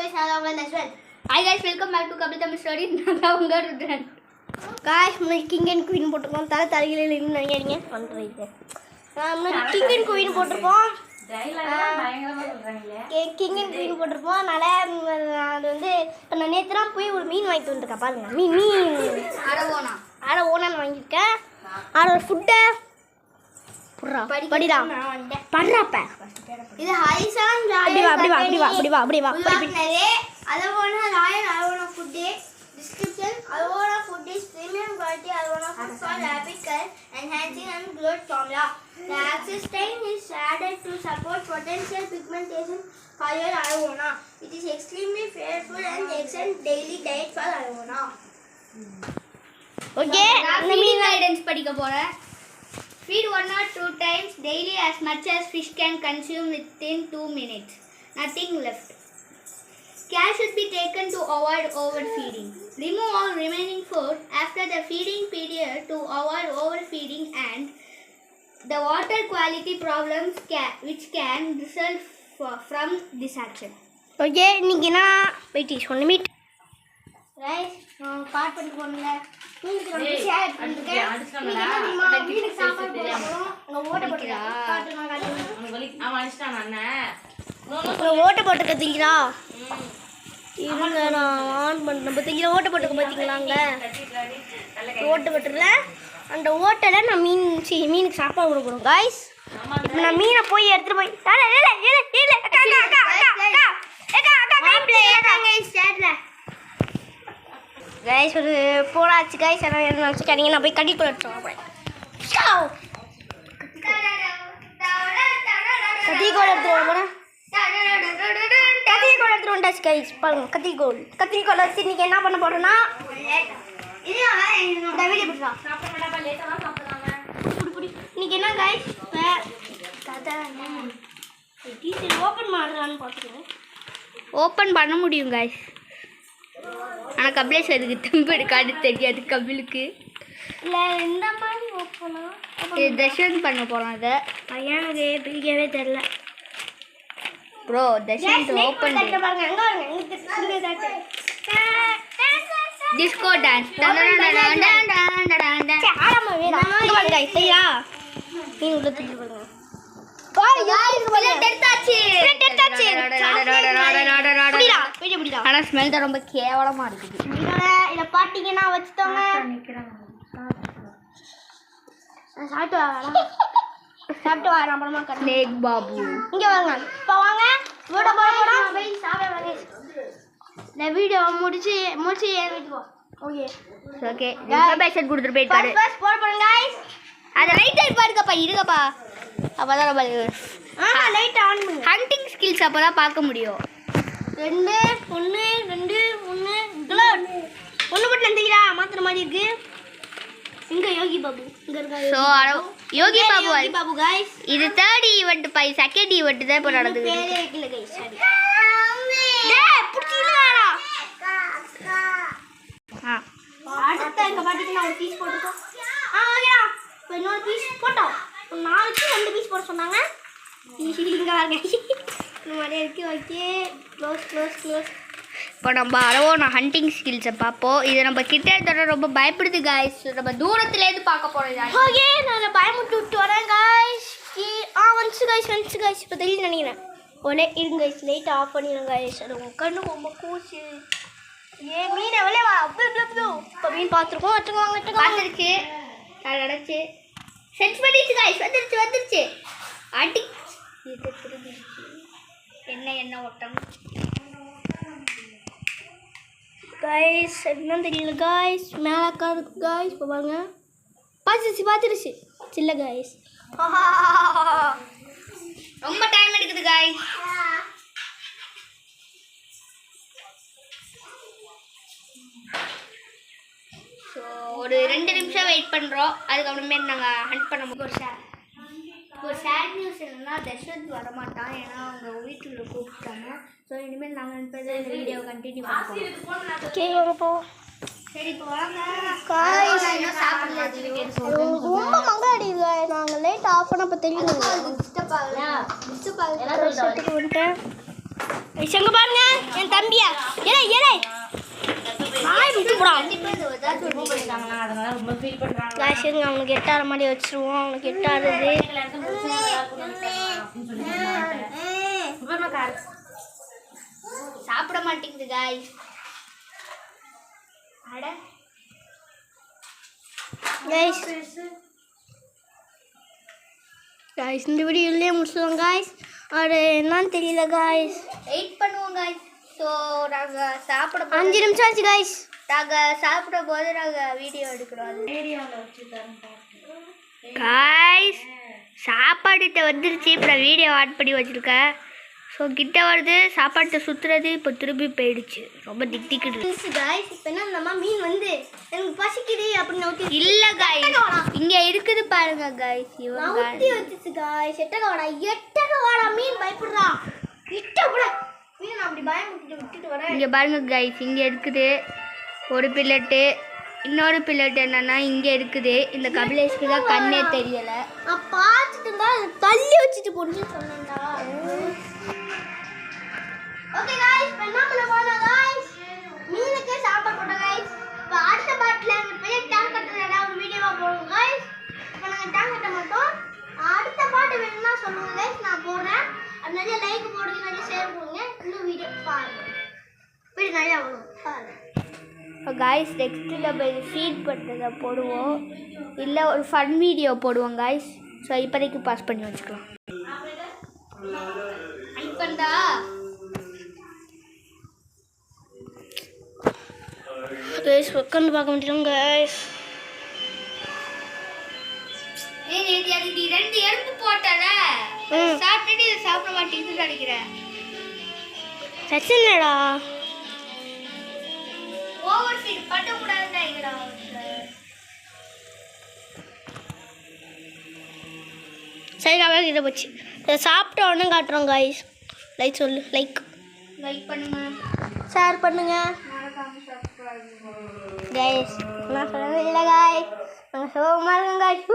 guys, hello guys. Hi guys, welcome back to Kapil Tamil Story. நான் உங்க Rudran. Guys, நம்ம king and queen போட்டுறோம். தலையில நின்னு நினைக்கிறீங்க. பண்றீங்க. நம்ம கிங் அண்ட் குயின் போட்டுறோம். டயலாக் பயங்கரமா சொல்றாங்களே. கிங் அண்ட் குயின் போட்டுறோம். அதனால அது வந்து நான் நேத்து தான் போய் ஒரு மீன் வாங்கிட்டு வந்திருக்கேன் பாருங்க. மீன் அரவோனான்னு வாங்கியிருக்கேன். அதோட ஃபுட்டை படிடா பண்றப்ப இது ஹரிசான் அப்படி வா Alavona Lion Alavona food day description Alavona food is premium quality Alavona food for rapid color enhancing and growth formula. The access time is added to support potential pigmentation for your Alavona. It is extremely favorable and excellent daily diet for Alavona. Okay, mean guidance படிக்க போறேன். Feed 1 or 2 times daily as much as fish can consume within 2 minutes. Nothing left. Care should be taken to avoid overfeeding. Remove all remaining food after the feeding period to avoid overfeeding and the water quality problems which can result from this action. Okay, நீங்க நான் wait பண்ணு meet right பாட் பண்ணி போறீங்க மீனுக்கு நம்ம share பண்ணிருக்கேன் மீனுக்கு சாப்பாடு போடுறோம் அங்க ஓட்ட போட்டுடா காட்டு நான் காட்டு உங்களுக்கு ஆமா அடிச்சான் அண்ணா ஓட்ட போட்டு கத்திங்களா இருங்க நான் ஆன் பண்ணேன் பார்த்தீங்களா ஓட்ட போட்டுக்க பார்த்தீங்களாங்க ஓட்ட போட்டுல அந்த ஓட்டல நான் மீனுக்கு சாப்பாடு கொடுக்க போறோம் गाइस இப்போ நான் மீனை போய் எடுத்துட்டு போய் गाइस ஒரு போறாச்சு गाइस நான் நினைச்சிட்டீங்க நான் போய் கட்டி போட்டுறேன் அப்படியே கட்டி கோல் எடுத்துறேன் போறேன் கத்தி கோல் எடுத்துறோம் டச் गाइस பாருங்க கத்தி கோல் வச்சு நீங்க என்ன பண்ண போறோம்னா இது இந்த வீடியோ போடுறோம் சாப்பிடறப்ப லேட்டா தான் சாப்பிடுறாங்க புடி நீங்க என்ன गाइस கதா டீச்சர் ஓபன் பண்றான்னு பாத்துறேன் ஓபன் பண்ண முடியும் गाइस ஆனா கபிலேஷ் அதுக்கு தம்பு எடுக்காது தெரியாது கபிலுக்கு இல்ல இந்த மாதிரி ஓபனா இது தர்ஷன் பண்ண போறோம் அத பையனுக்கு பிடிக்கவே தெரியல ப்ரோ தர்ஷன் ஓபன் பாருங்க அங்க பாருங்க இங்க தாட்டு டிஸ்கோ டான்ஸ் ஆடாம வேணா அங்க பாருங்க சரியா நீ உள்ள தூக்கி பாருங்க ஆனா ஸ்மெல் தான் ரொம்ப கேவலமா இருக்குது இத பாத்தீங்கன்னா வச்சுட்டோங்க சாப்பிட்டு வரேன் அப்புறமா ஸ்னேக் பாபு இங்க வாங்க இப்ப வாங்க வீடியோ போறோம் போய் சாப்பிடுங்க இந்த வீடியோ முடிச்சு ஏறிட்டு போ ஓகே ஓகே இன்ஃபர்மேஷன் கொடுத்துட்டு போயிட்டாரு பஸ் போற போறோம் गाइस அத லைட் லைட் பாருங்கப்பா இருங்கப்பா அப்பதான் நம்ம லைட் ஆன் பண்ணு ஹண்டிங் ஸ்கில்ஸ் அப்பதான் பார்க்க முடியும் 2 1 க்ளோட் ஒண்ணு மட்டும் நந்திரா மாத்திர மாதிரி இருக்கு இங்க யோகி பாபு இங்க இருக்காரு சோ யோகி பாபு गाइस இது 3rd event by 2nd event தான் இப்ப நடக்குது பேரே வைக்கல गाइस சரி டேய் புடிச்சிடலாடா அடுத்து இங்க பாத்தீங்கன்னா ஒரு பீஸ் போட்டுக்கோ ஓகேடா இப்போ இன்னொரு பீஸ் போட்டோம் நாளைக்கு 2 பீஸ் போட சொன்னாங்க இங்க பாருங்க இந்த மாதிரி இருக்கு ஓகே க்ளோஸ் இப்போ நம்ம அரவோனா ஹண்டிங் ஸ்கில்ஸை பார்ப்போம் இது நம்ம கிட்ட இருக்கிற ரொம்ப பயப்படுது गाइस நம்ம தூரத்துலேருந்து பார்க்க போகிறோம் ஓகே நான் பயமுட்டு விட்டு வரேன் गाइस வந்துச்சு गाइस இப்போ தெரியும் நினைக்கிறேன் ஒரே இருங்க गाइस லைட் ஆஃப் பண்ணிடுங்க गाइस அது உங்கள் கண்ணு ரொம்ப கூச்சு மீன் எவ்வளோ வா இப்போ மீன் பார்த்துருக்கோம் வச்சுக்கோங்க பார்த்துருச்சு அடைச்சு சென்ஸ் பண்ணிடுச்சு गाइस வந்துருச்சு அடி இது என்ன ஓட்டம் गाइस என்ன தெரியல गाइस மேல காருக்கு गाइस பாருங்க பாத்துருச்சு சில்ல गाइस ரொம்ப டைம் எடுக்குது गाइस சோ ஒரு 2 நிமிஷம் வெயிட் பண்றோம் அதுக்கு அப்புறமே நாங்க ஹண்ட் பண்ண முடியும் ஒரு சேட் நியூஸ் என்னன்னா தர்ஷன் வர மாட்டான் ஏன்னா அவங்க வீட்டுல கூப்பிட்டாங்க ஸோ இனிமேல் நாங்கள் இந்த வீடியோ கண்டினியூ பண்ணுவோம் ஓகே வரப்போ சரி இப்போ வாங்க சாப்பிடல ரொம்ப மங்காடி நாங்கள் லேட் ஆஃப் பண்ண அப்போ தெரியும் டிஸ்டர்ப் ஆகல வந்துட்டேன் எங்க பாருங்க என் தம்பியா ஏலே ஏலே ஹாய் விட்டு போடா அதனால ரொம்ப ஃபீல் பண்றாங்க. गाइस எங்க அவனுக்கு எட்டார மாதிரி வச்சிருவோம் அவனுக்கு எட்டாருது சாப்பிட மாட்டேங்குது गाइस அட गाइस இந்த வீடியோ இல்லையே முடிச்சுடுவோம் गाइस அது என்னன்னு தெரியல गाइस வெயிட் பண்ணுவோம் गाइस ஸோ நாங்கள் சாப்பிட 5 நிமிஷம் ஆச்சு गाइस நாங்கள் சாப்பிட போது நாங்கள் வீடியோ எடுக்கிறோம் அது ஏரியாவில் வச்சுருக்காங்க. गाइस சாப்பாடுகிட்ட வந்துருச்சு இப்போ நான் வீடியோ ஆட் பண்ணி வச்சுருக்கேன் ஸோ கிட்ட வருது சாப்பாட்டை சுற்றுறது இப்போ திரும்பி போயிடுச்சு ரொம்ப திக்குது गाइस இப்போ என்ன நம்ம மீன் வந்து எனக்கு பசிக்குது அப்படின்னு ஊற்றி இல்லை गाइस இங்கே இருக்குது பாருங்க गाइस ஊற்றி வச்சுச்சு गाइस எட்டக வாடா மீன் பயப்படுறா கிட்ட கூட மீன் நான் அப்படி பயமுறுத்திட்டு விட்டுட்டு வரேன் இங்கே பாருங்க गाइस இங்கே இருக்குது ஒரு பில்லட்டு இன்னொரு பில்லட் என்னன்னா இங்கே இருக்குது இந்த கபிலேஷ்க்கு தான் கண்ணே தெரியலை நான் பார்த்துட்டு இருந்தா தள்ளி வச்சுட்டு போட்டு சொன்னேன்டா ஓகே गाइस இப்போ என்ன பண்ண போறோம் गाइस மீனுக்கு சாப்பாடு போட்டோம் गाइस இப்போ அடுத்த பாட்டில் இந்த பெரிய டேங்க் கட்டுறதா ஒரு வீடியோவா போடுவோம் गाइस இப்போ நாங்க டேங்க் கட்ட மாட்டோம் அடுத்த பாட்டு வேணும்னா சொல்லுங்க गाइस நான் போடுறேன் அது நிறைய லைக் போடுங்க நிறைய ஷேர் பண்ணுங்க இன்னும் வீடியோ பாருங்க வீடியோ நிறைய வரும் பாருங்க गाइस நெக்ஸ்ட் நம்ம இது ஃபீட் பண்ணுறதை போடுவோம் இல்லை ஒரு ஃபன் வீடியோ போடுவோம் गाइस ஸோ இப்போதைக்கு பாஸ் பண்ணி வச்சுக்கலாம் பண்ணா गाइस உட்காந்து பார்க்க முடியும் गाइस நீ ரெண்டு எறும்பு போட்டல சாப்பிட்டுட்டு இதை சாப்பிட மாட்டேங்குதுன்னு நினைக்கிறேன் சச்சினடா ஓவர் ஃபீட் பண்ணக்கூடாதுன்னு நினைக்கிறேன் சரி நான் இதை போச்சு இதை சாப்பிட்ட உடனே காட்டுறோம் गाइस லைக் சொல்லு லைக் பண்ணுங்க ஷேர் பண்ணுங்க गाइस நான் சொல்லவே இல்லை गाइस நாங்கள் சோகமாக இருக்கோம் गाइस